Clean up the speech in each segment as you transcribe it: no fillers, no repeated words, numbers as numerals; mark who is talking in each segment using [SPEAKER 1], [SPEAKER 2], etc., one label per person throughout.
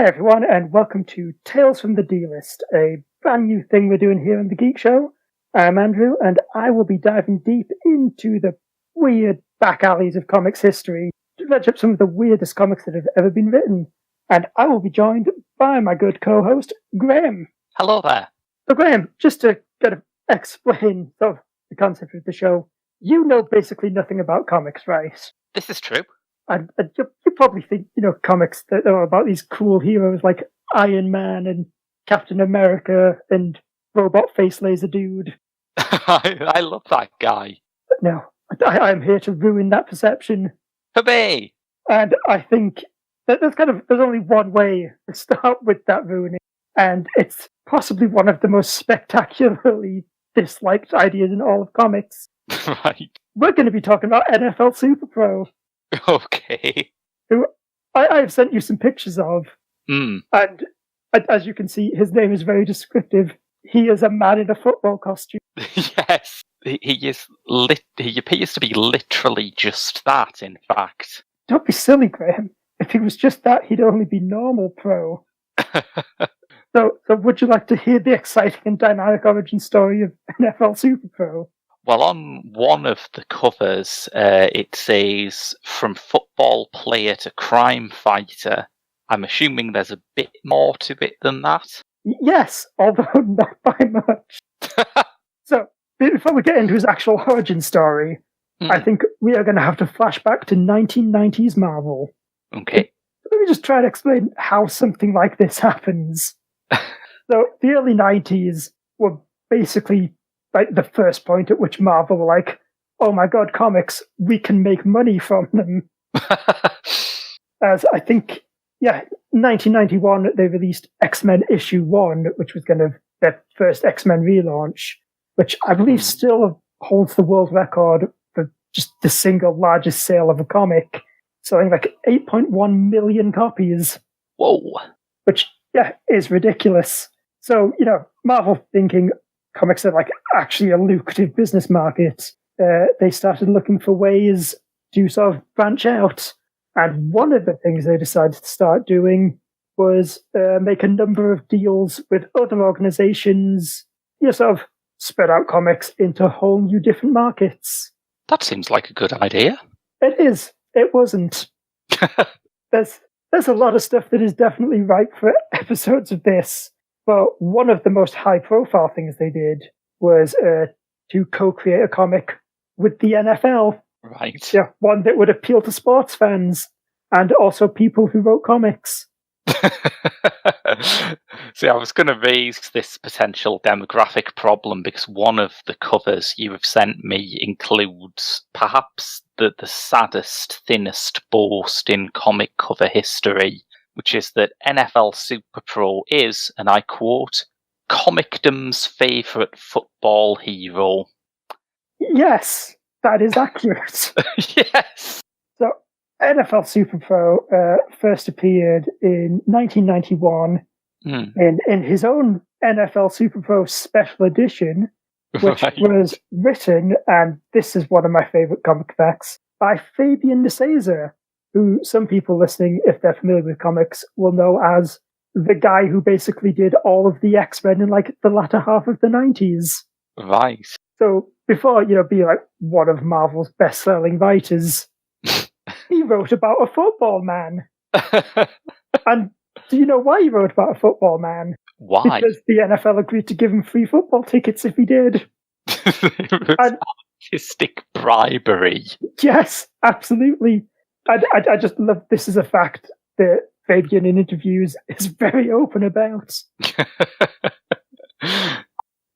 [SPEAKER 1] Hi everyone, and welcome to Tales from the D-List, a brand new thing we're doing here on the Geek Show. I'm Andrew, and I will be diving deep into the weird back alleys of comics history to dredge up some of the weirdest comics that have ever been written. And I will be joined by my good co-host, Graham.
[SPEAKER 2] Hello there.
[SPEAKER 1] So Graham, just to kind of explain the concept of the show, you know basically nothing about comics, right?
[SPEAKER 2] This is true.
[SPEAKER 1] And you probably think, comics that are about these cool heroes like Iron Man and Captain America and Robot Face Laser Dude.
[SPEAKER 2] I love that guy.
[SPEAKER 1] But no, I'm here to ruin that perception.
[SPEAKER 2] Hooray!
[SPEAKER 1] And I think that there's only one way to start with that ruining, and it's possibly one of the most spectacularly disliked ideas in all of comics.
[SPEAKER 2] Right.
[SPEAKER 1] We're going to be talking about NFL SuperPro.
[SPEAKER 2] Okay.
[SPEAKER 1] Who I've sent you some pictures of.
[SPEAKER 2] And
[SPEAKER 1] as you can see, his name is very descriptive. He is a man in a football costume.
[SPEAKER 2] Yes, he appears to be literally just that, in fact.
[SPEAKER 1] Don't be silly, Graham. If he was just that, he'd only be normal pro. So would you like to hear the exciting and dynamic origin story of NFL SuperPro?
[SPEAKER 2] Well, on one of the covers, it says, from football player to crime fighter. I'm assuming there's a bit more to it than that.
[SPEAKER 1] Yes, although not by much. So, before we get into his actual origin story, I think we are going to have to flash back to 1990s Marvel.
[SPEAKER 2] Okay.
[SPEAKER 1] Let me just try to explain how something like this happens. So, the early 90s were basically like the first point at which Marvel were like, oh my god, comics, we can make money from them. As I think, 1991, they released X-Men issue 1, which was kind of their first X-Men relaunch, which I believe still holds the world record for just the single largest sale of a comic, selling like 8.1 million copies.
[SPEAKER 2] Whoa.
[SPEAKER 1] Which, is ridiculous. So, Marvel thinking comics are like actually a lucrative business market. They started looking for ways to sort of branch out. And one of the things they decided to start doing was make a number of deals with other organizations, sort of spread out comics into whole new different markets.
[SPEAKER 2] That seems like a good idea.
[SPEAKER 1] It is. It wasn't. There's a lot of stuff that is definitely ripe for episodes of this. But one of the most high-profile things they did was to co-create a comic with the NFL.
[SPEAKER 2] Right.
[SPEAKER 1] Yeah, one that would appeal to sports fans and also people who wrote comics.
[SPEAKER 2] See, I was going to raise this potential demographic problem because one of the covers you have sent me includes perhaps the saddest, thinnest boast in comic cover history, which is that NFL SuperPro is, and I quote, comicdom's favourite football hero.
[SPEAKER 1] Yes, that is accurate.
[SPEAKER 2] Yes.
[SPEAKER 1] So, NFL SuperPro first appeared in 1991 in his own NFL SuperPro special edition, which was written, and this is one of my favourite comic facts, by Fabian Nicieza, who some people listening, if they're familiar with comics, will know as the guy who basically did all of the X-Men in like the latter half of the 90s.
[SPEAKER 2] Right.
[SPEAKER 1] So before, being like one of Marvel's best-selling writers, he wrote about a football man. And do you know why he wrote about a football man?
[SPEAKER 2] Why?
[SPEAKER 1] Because the NFL agreed to give him free football tickets if he did.
[SPEAKER 2] Artistic bribery.
[SPEAKER 1] Yes, absolutely. I just love this is a fact that Fabian in interviews is very open about.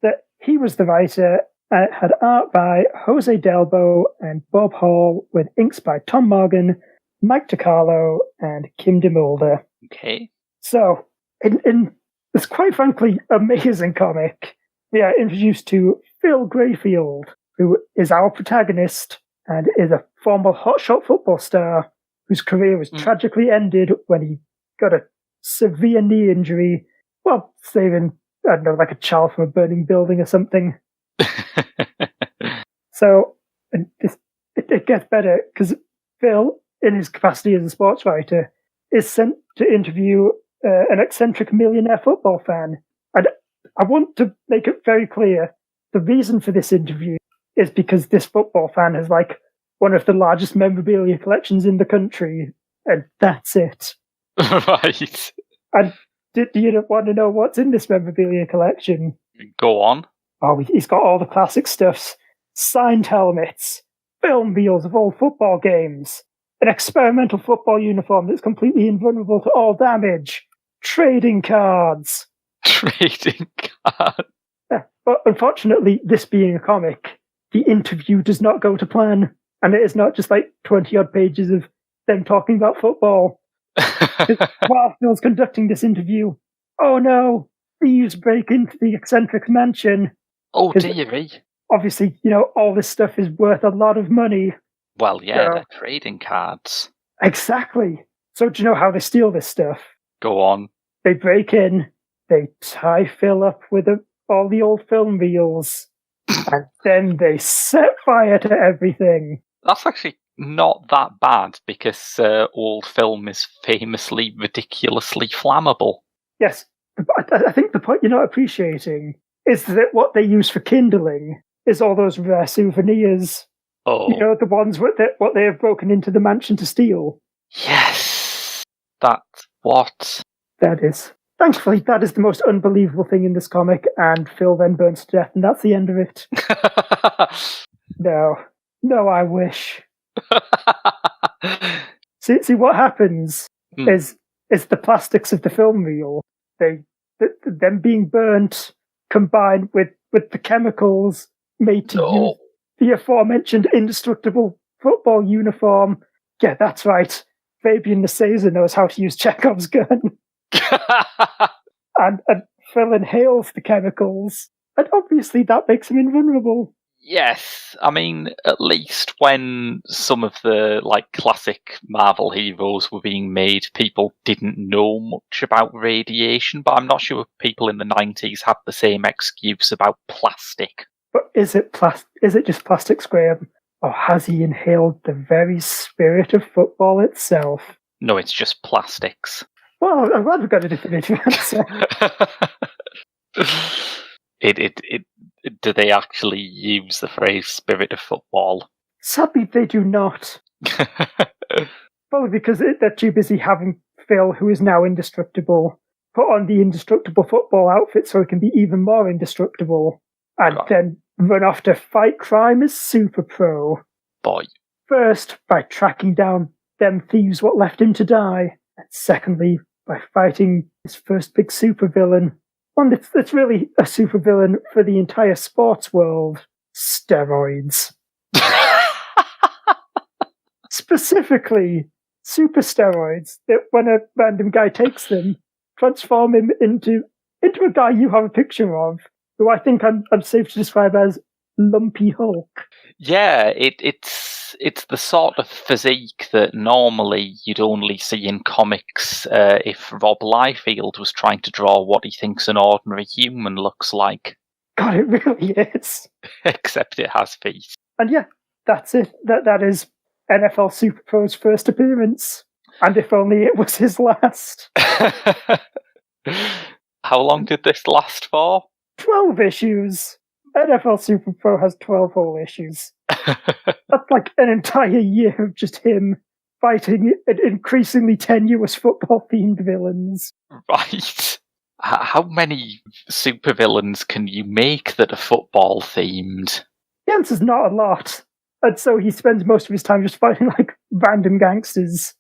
[SPEAKER 1] That he was the writer and it had art by Jose Delbo and Bob Hall with inks by Tom Morgan, Mike DiCarlo, and Kim DeMulder.
[SPEAKER 2] Okay.
[SPEAKER 1] So, in this quite frankly amazing comic, we are introduced to Phil Grayfield, who is our protagonist and is a former hotshot football star whose career was tragically ended when he got a severe knee injury while saving, I don't know, like a child from a burning building or something. So, and it gets better because Phil, in his capacity as a sports writer, is sent to interview an eccentric millionaire football fan. And I want to make it very clear, the reason for this interview is because this football fan has like one of the largest memorabilia collections in the country, and that's it.
[SPEAKER 2] Right.
[SPEAKER 1] And do you want to know what's in this memorabilia collection?
[SPEAKER 2] Go on.
[SPEAKER 1] Oh, he's got all the classic stuffs. Signed helmets, film reels of old football games, an experimental football uniform that's completely invulnerable to all damage, trading cards.
[SPEAKER 2] Trading cards.
[SPEAKER 1] Yeah, but unfortunately, this being a comic, the interview does not go to plan. And it is not just like 20-odd pages of them talking about football. While Phil's conducting this interview, oh no, thieves break into the eccentric mansion.
[SPEAKER 2] Oh dearie.
[SPEAKER 1] Obviously, all this stuff is worth a lot of money.
[SPEAKER 2] Well, yeah, they're trading cards.
[SPEAKER 1] Exactly. So do you know how they steal this stuff?
[SPEAKER 2] Go on.
[SPEAKER 1] They break in, they tie Phil up with all the old film reels, and then they set fire to everything.
[SPEAKER 2] That's actually not that bad, because old film is famously ridiculously flammable.
[SPEAKER 1] Yes, I think the point you're not appreciating is that what they use for kindling is all those rare souvenirs.
[SPEAKER 2] Oh.
[SPEAKER 1] The ones what they have broken into the mansion to steal.
[SPEAKER 2] Yes. That's what?
[SPEAKER 1] That is. Thankfully, that is the most unbelievable thing in this comic, and Phil then burns to death, and that's the end of it. No, I wish. See what happens is the plastics of the film reel, them being burnt, combined with the chemicals made to use the aforementioned indestructible football uniform. Yeah, that's right. Fabian the Caesar knows how to use Chekhov's gun. and Phil inhales the chemicals, and obviously that makes him invulnerable.
[SPEAKER 2] Yes, I mean, at least when some of the classic Marvel heroes were being made, people didn't know much about radiation, but I'm not sure people in the 90s had the same excuse about plastic.
[SPEAKER 1] But is it just plastics, Graham? Or has he inhaled the very spirit of football itself?
[SPEAKER 2] No, it's just plastics.
[SPEAKER 1] Well, I'm glad we've got a definitive answer.
[SPEAKER 2] Do they actually use the phrase spirit of football?
[SPEAKER 1] Sadly, they do not. Probably because they're too busy having Phil, who is now indestructible, put on the indestructible football outfit so he can be even more indestructible, and then run off to fight crime as SuperPro.
[SPEAKER 2] Boy.
[SPEAKER 1] First, by tracking down them thieves what left him to die, and secondly, by fighting his first big supervillain. One that's really a supervillain for the entire sports world. Steroids. Specifically, super steroids that when a random guy takes them, transform him into a guy you have a picture of, who I think I'm safe to describe as Lumpy Hulk.
[SPEAKER 2] Yeah, it's the sort of physique that normally you'd only see in comics if Rob Liefeld was trying to draw what he thinks an ordinary human looks like.
[SPEAKER 1] God, it really is.
[SPEAKER 2] Except it has feet.
[SPEAKER 1] And yeah, that's it. That is NFL SuperPro's first appearance. And if only it was his last.
[SPEAKER 2] How long did this last for?
[SPEAKER 1] 12 issues. NFL SuperPro has 12 whole issues. That's like an entire year of just him fighting increasingly tenuous football-themed villains.
[SPEAKER 2] Right. How many supervillains can you make that are football-themed?
[SPEAKER 1] The answer's not a lot. And so he spends most of his time just fighting random gangsters.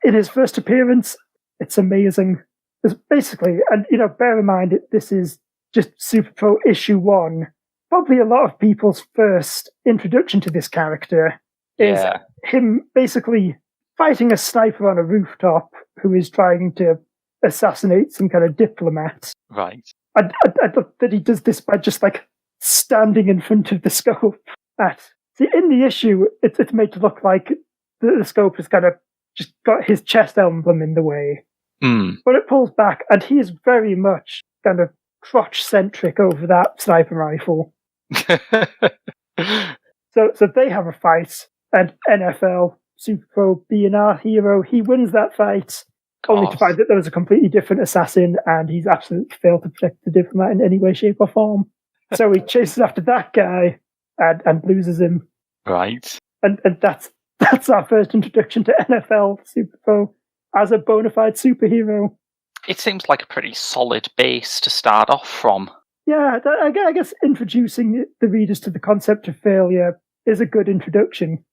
[SPEAKER 1] In his first appearance, it's amazing. It's basically, and bear in mind, this is just SuperPro issue 1. Probably a lot of people's first introduction to this character is him basically fighting a sniper on a rooftop who is trying to assassinate some kind of diplomat.
[SPEAKER 2] Right.
[SPEAKER 1] I thought that he does this by just standing in front of the scope. See, in the issue, it's made to look like the scope has kind of just got his chest emblem in the way. But it pulls back, and he is very much kind of crotch-centric over that sniper rifle. So they have a fight, and NFL SuperPro being our hero, he wins that fight. only to find that there was a completely different assassin, and he's absolutely failed to protect the diplomat in any way, shape, or form. So he chases after that guy and loses him.
[SPEAKER 2] Right.
[SPEAKER 1] And that's our first introduction to NFL SuperPro as a bona fide superhero.
[SPEAKER 2] It seems like a pretty solid base to start off from.
[SPEAKER 1] Yeah, I guess introducing the readers to the concept of failure is a good introduction.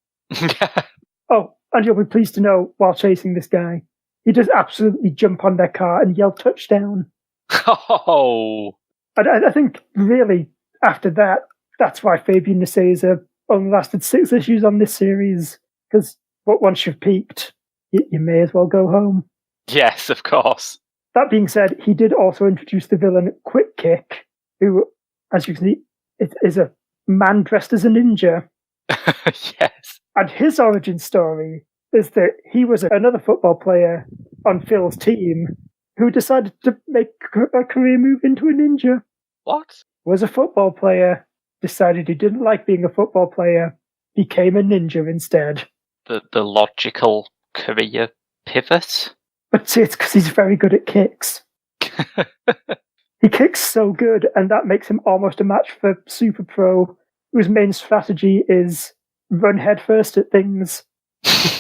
[SPEAKER 1] Oh, and you'll be pleased to know, while chasing this guy, he does absolutely jump on their car and yell touchdown.
[SPEAKER 2] Oh!
[SPEAKER 1] And I think, really, after that, that's why Fabian Nicieza only lasted 6 issues on this series, because once you've peaked, you may as well go home.
[SPEAKER 2] Yes, of course.
[SPEAKER 1] That being said, he did also introduce the villain Quick Kick, who, as you can see, is a man dressed as a ninja.
[SPEAKER 2] Yes.
[SPEAKER 1] And his origin story is that he was another football player on Phil's team who decided to make a career move into a ninja.
[SPEAKER 2] What?
[SPEAKER 1] Was a football player, decided he didn't like being a football player, became a ninja instead.
[SPEAKER 2] The logical career pivot?
[SPEAKER 1] But see, it's because he's very good at kicks. He kicks so good, and that makes him almost a match for SuperPro, whose main strategy is run headfirst at things. It's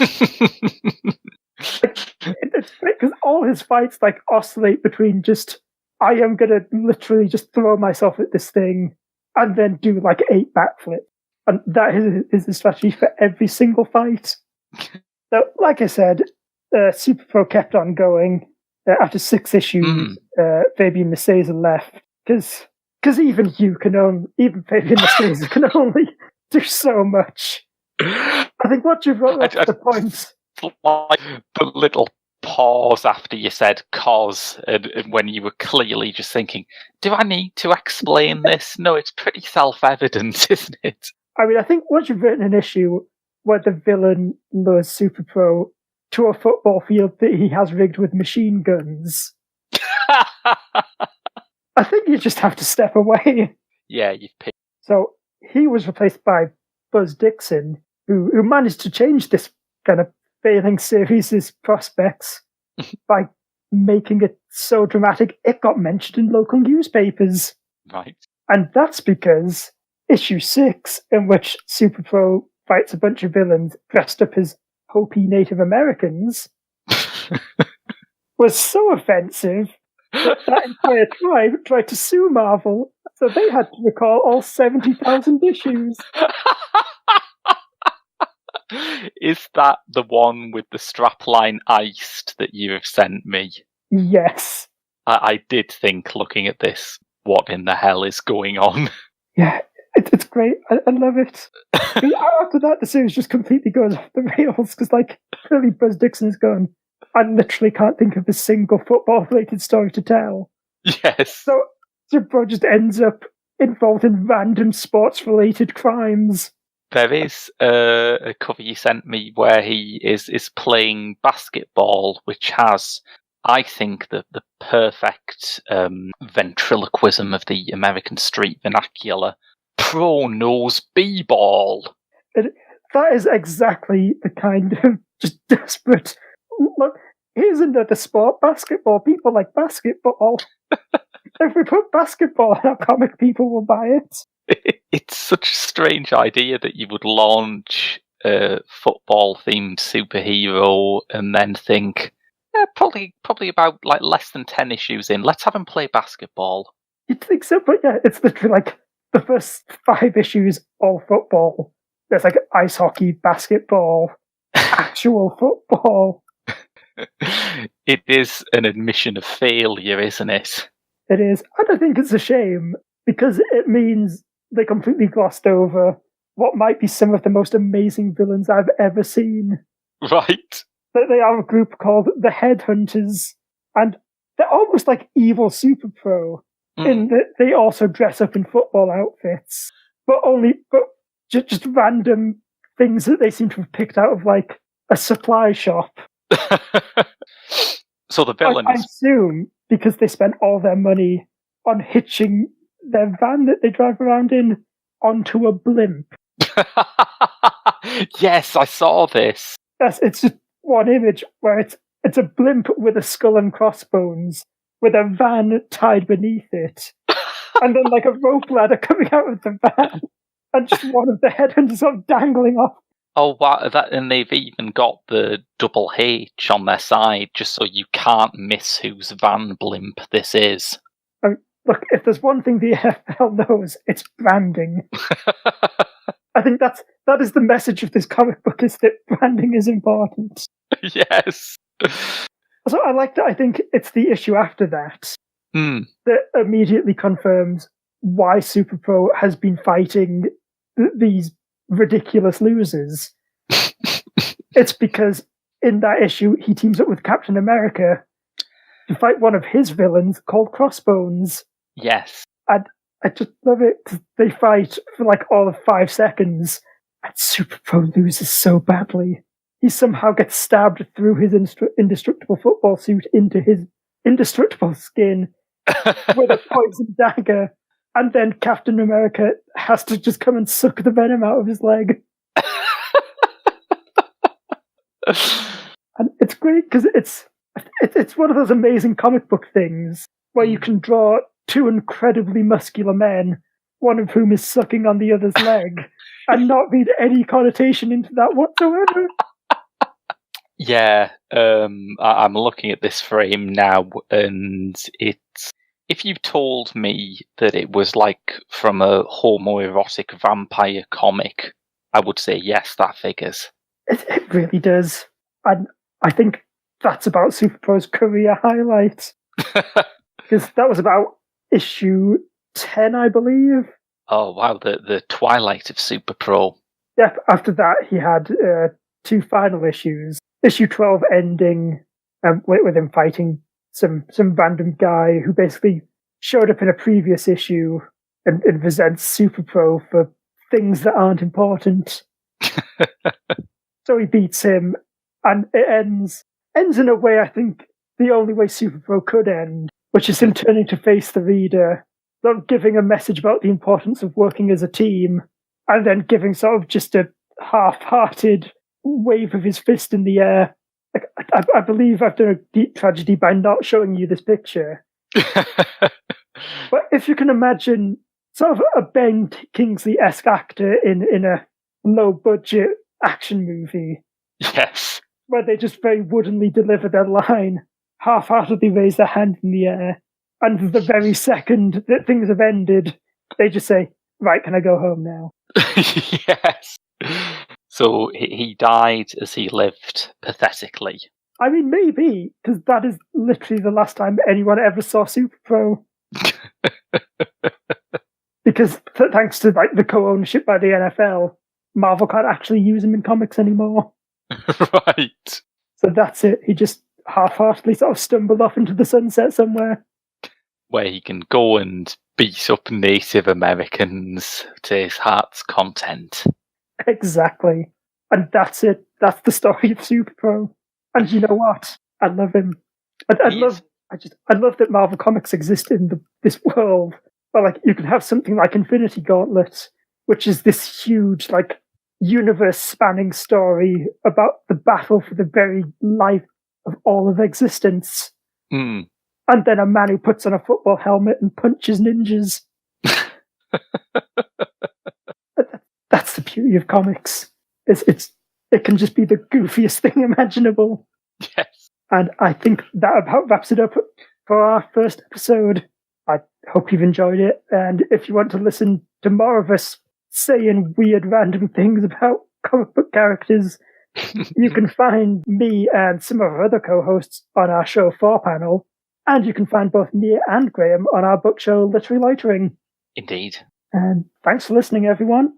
[SPEAKER 1] great because all his fights oscillate between just, I am going to literally just throw myself at this thing and then do 8 backflips. And that is the strategy for every single fight. So, like I said, SuperPro kept on going. After 6 issues, Fabian Nicieza left because even Fabian Nicieza can only do so much. I think what you've brought up to the point.
[SPEAKER 2] Like the little pause after you said "cause," and when you were clearly just thinking, "Do I need to explain this?" No, it's pretty self-evident, isn't it?
[SPEAKER 1] I mean, I think once you've written an issue where the villain lures SuperPro to a football field that he has rigged with machine guns, I think you just have to step away.
[SPEAKER 2] Yeah, you've picked.
[SPEAKER 1] So he was replaced by Buzz Dixon, who managed to change this kind of failing series' prospects by making it so dramatic it got mentioned in local newspapers.
[SPEAKER 2] Right.
[SPEAKER 1] And that's because issue 6, in which SuperPro fights a bunch of villains dressed up as Hopi Native Americans, was so offensive that entire tribe tried to sue Marvel, so they had to recall all 70,000 issues.
[SPEAKER 2] Is that the one with the strapline iced that you have sent me?
[SPEAKER 1] Yes.
[SPEAKER 2] I did think, looking at this, what in the hell is going on?
[SPEAKER 1] Yeah, it's great. I love it. After that, the series just completely goes off the rails, because, clearly Buzz Dixon is gone. I literally can't think of a single football-related story to tell.
[SPEAKER 2] Yes.
[SPEAKER 1] So SuperPro just ends up involved in random sports-related crimes.
[SPEAKER 2] There is a cover you sent me where he is playing basketball, which has, I think, the perfect ventriloquism of the American street vernacular. Pro knows b-ball.
[SPEAKER 1] That is exactly the kind of just desperate. Look, here's another sport, basketball. People like basketball. If we put basketball in our comic, people will buy it.
[SPEAKER 2] It's such a strange idea that you would launch a football-themed superhero and then think, probably about less than 10 issues in, let's have him play basketball.
[SPEAKER 1] You'd think so, but yeah, it's literally the first 5 issues all football. There's ice hockey, basketball, actual football.
[SPEAKER 2] It is an admission of failure, isn't it?
[SPEAKER 1] It is. And I think it's a shame, because it means they completely glossed over what might be some of the most amazing villains I've ever seen.
[SPEAKER 2] Right.
[SPEAKER 1] They are a group called the Headhunters, and they're almost like evil SuperPro, in that they also dress up in football outfits, but just random things that they seem to have picked out of a supply shop.
[SPEAKER 2] So the villain
[SPEAKER 1] I assume because they spent all their money on hitching their van that they drive around in onto a blimp.
[SPEAKER 2] Yes, I saw this.
[SPEAKER 1] Yes, it's just one image where it's It's a blimp with a skull and crossbones, with a van tied beneath it, and then like a rope ladder coming out of the van, and just one of the headhunters sort of dangling off.
[SPEAKER 2] Oh, wow! And they've even got the double H on their side, just so you can't miss whose van blimp this is.
[SPEAKER 1] Look, if there's one thing the NFL knows, it's branding. I think that is the message of this comic book, is that branding is important.
[SPEAKER 2] Yes.
[SPEAKER 1] So I like that. I think it's the issue after that that immediately confirms why SuperPro has been fighting these ridiculous losers. It's because in that issue, he teams up with Captain America to fight one of his villains called Crossbones.
[SPEAKER 2] Yes.
[SPEAKER 1] And I just love it, because they fight for like all of 5 seconds, and SuperPro loses so badly. He somehow gets stabbed through his indestructible football suit into his indestructible skin with a poison dagger, and then Captain America has to just come and suck the venom out of his leg. And it's great, because it's one of those amazing comic book things where you can draw 2 incredibly muscular men, one of whom is sucking on the other's leg, and not read any connotation into that whatsoever.
[SPEAKER 2] Yeah, I'm looking at this frame now, and it's, if you told me that it was like from a homoerotic vampire comic, I would say yes, that figures.
[SPEAKER 1] It really does. And I think that's about SuperPro's career highlight. Because that was about issue 10, I believe.
[SPEAKER 2] Oh, wow, the twilight of SuperPro.
[SPEAKER 1] Yep, after that he had 2 final issues. Issue 12 ending with him fighting some random guy who basically showed up in a previous issue and resents SuperPro for things that aren't important. So he beats him, and it ends in a way I think the only way SuperPro could end, which is him turning to face the reader, sort of giving a message about the importance of working as a team, and then giving sort of just a half-hearted wave of his fist in the air. Like, I believe I've done a deep tragedy by not showing you this picture. But if you can imagine sort of a Ben Kingsley-esque actor in a low-budget action movie.
[SPEAKER 2] Yes.
[SPEAKER 1] Where they just very woodenly deliver their line, half-heartedly raise their hand in the air, and the very second that things have ended, they just say, right, can I go home now?
[SPEAKER 2] Yes. So he died as he lived, pathetically.
[SPEAKER 1] I mean, maybe, because that is literally the last time anyone ever saw SuperPro. Because thanks to like the co-ownership by the NFL, Marvel can't actually use him in comics anymore.
[SPEAKER 2] Right.
[SPEAKER 1] So that's it. He just half-heartedly sort of stumbled off into the sunset somewhere.
[SPEAKER 2] Where he can go and beat up Native Americans to his heart's content.
[SPEAKER 1] Exactly. And that's it. That's the story of SuperPro. And you know what? I love him. I love that Marvel Comics exist in this world. But like, you can have something like Infinity Gauntlet, which is this huge, like, universe-spanning story about the battle for the very life of all of existence.
[SPEAKER 2] Mm.
[SPEAKER 1] And then a man who puts on a football helmet and punches ninjas. That's the beauty of comics. It can just be the goofiest thing imaginable.
[SPEAKER 2] Yes.
[SPEAKER 1] And I think that about wraps it up for our first episode. I hope you've enjoyed it. And if you want to listen to more of us saying weird random things about comic book characters, you can find me and some of our other co-hosts on our show 4Panel. And you can find both me and Graham on our book show Literary Loitering.
[SPEAKER 2] Indeed.
[SPEAKER 1] And thanks for listening, everyone.